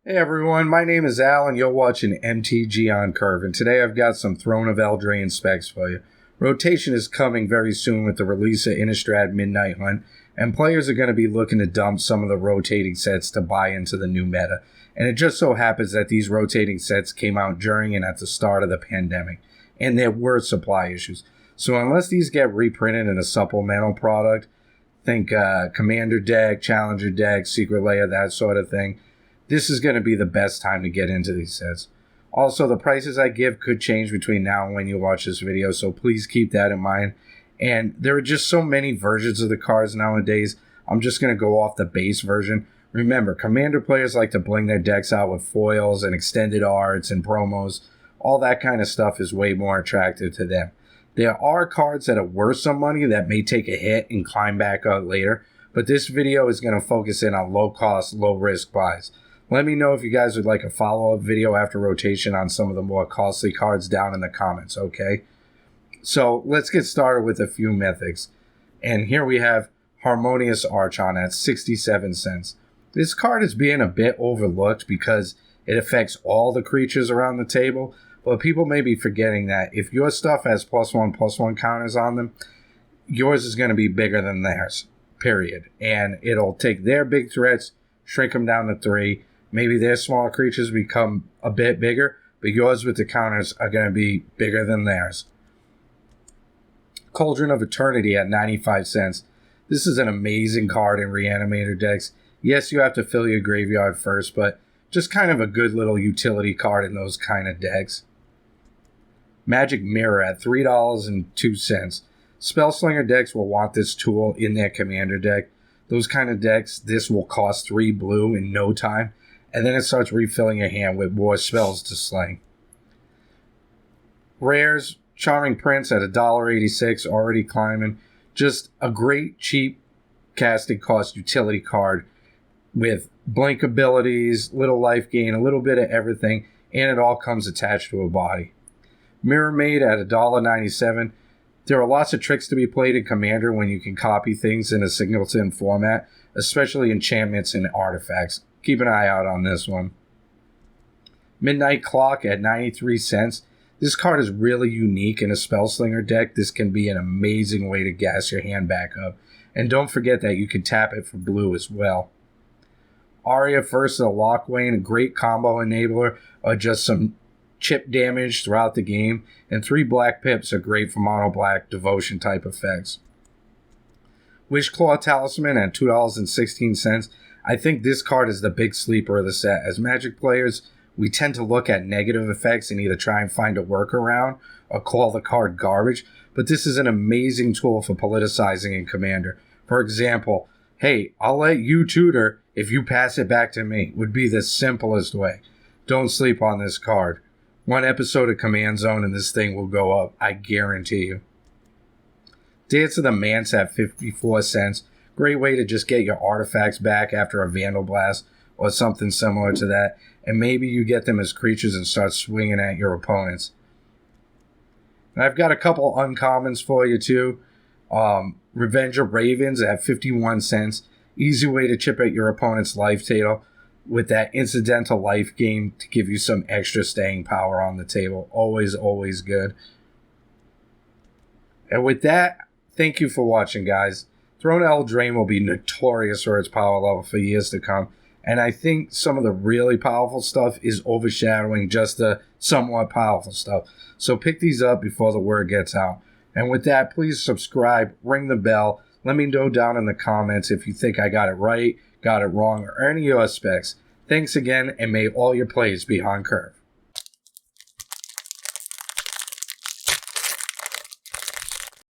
Hey everyone, my name is Al and you're watching MTG on Curve, and today I've got some Throne of Eldraine specs for you. Rotation is coming very soon with the release of Innistrad Midnight Hunt, and players are going to be looking to dump some of the rotating sets to buy into the new meta. And it just so happens that these rotating sets came out during and at the start of the pandemic, and there were supply issues. So unless these get reprinted in a supplemental product, think Commander deck, Challenger deck, Secret Lair, that sort of thing, this is going to be the best time to get into these sets. Also, the prices I give could change between now and when you watch this video, so please keep that in mind. And there are just so many versions of the cards nowadays, I'm just going to go off the base version. Remember, Commander players like to bling their decks out with foils and extended arts and promos. All that kind of stuff is way more attractive to them. There are cards that are worth some money that may take a hit and climb back up later, but this video is going to focus in on low-cost, low-risk buys. Let me know if you guys would like a follow-up video after rotation on some of the more costly cards down in the comments, okay? So let's get started with a few mythics. And here we have Harmonious Archon at 67 cents. This card is being a bit overlooked because it affects all the creatures around the table, but people may be forgetting that if your stuff has +1/+1 counters on them, yours is going to be bigger than theirs, period. And it'll take their big threats, shrink them down to 3. Maybe their smaller creatures become a bit bigger, but yours with the counters are going to be bigger than theirs. Cauldron of Eternity at 95 cents. This is an amazing card in Reanimator decks. Yes, you have to fill your graveyard first, but just kind of a good little utility card in those kind of decks. Magic Mirror at $3.02. Spellslinger decks will want this tool in their Commander deck. Those kind of decks, this will cost 3 blue in no time. And then it starts refilling your hand with more spells to slay. Rares, Charming Prince at $1.86, already climbing. Just a great, cheap casting cost utility card with blink abilities, little life gain, a little bit of everything, and it all comes attached to a body. Mirror Maid at $1.97. There are lots of tricks to be played in Commander when you can copy things in a singleton format, especially enchantments and artifacts. Keep an eye out on this one. Midnight Clock at 93 cents. This card is really unique in a Spellslinger deck. This can be an amazing way to gas your hand back up. And don't forget that you can tap it for blue as well. Aria First of the Lockwane, a great combo enabler, or just some chip damage throughout the game. And 3 black pips are great for mono black devotion type effects. Wishclaw Talisman at $2.16. I think this card is the big sleeper of the set. As Magic players, we tend to look at negative effects and either try and find a workaround or call the card garbage, but this is an amazing tool for politicizing in Commander. For example, hey, I'll let you tutor if you pass it back to me, would be the simplest way. Don't sleep on this card. One episode of Command Zone and this thing will go up, I guarantee you. Dance of the Manse at 54 cents. Great way to just get your artifacts back after a Vandal Blast or something similar to that. And maybe you get them as creatures and start swinging at your opponents. And I've got a couple uncommons for you too. Revenge of Ravens at 51 cents. Easy way to chip at your opponent's life total with that incidental life gain to give you some extra staying power on the table. Always, always good. And with that, thank you for watching, guys. Throne of Eldraine will be notorious for its power level for years to come, and I think some of the really powerful stuff is overshadowing just the somewhat powerful stuff. So pick these up before the word gets out. And with that, please subscribe, ring the bell, let me know down in the comments if you think I got it right, got it wrong, or any of your specs. Thanks again, and may all your plays be on curve.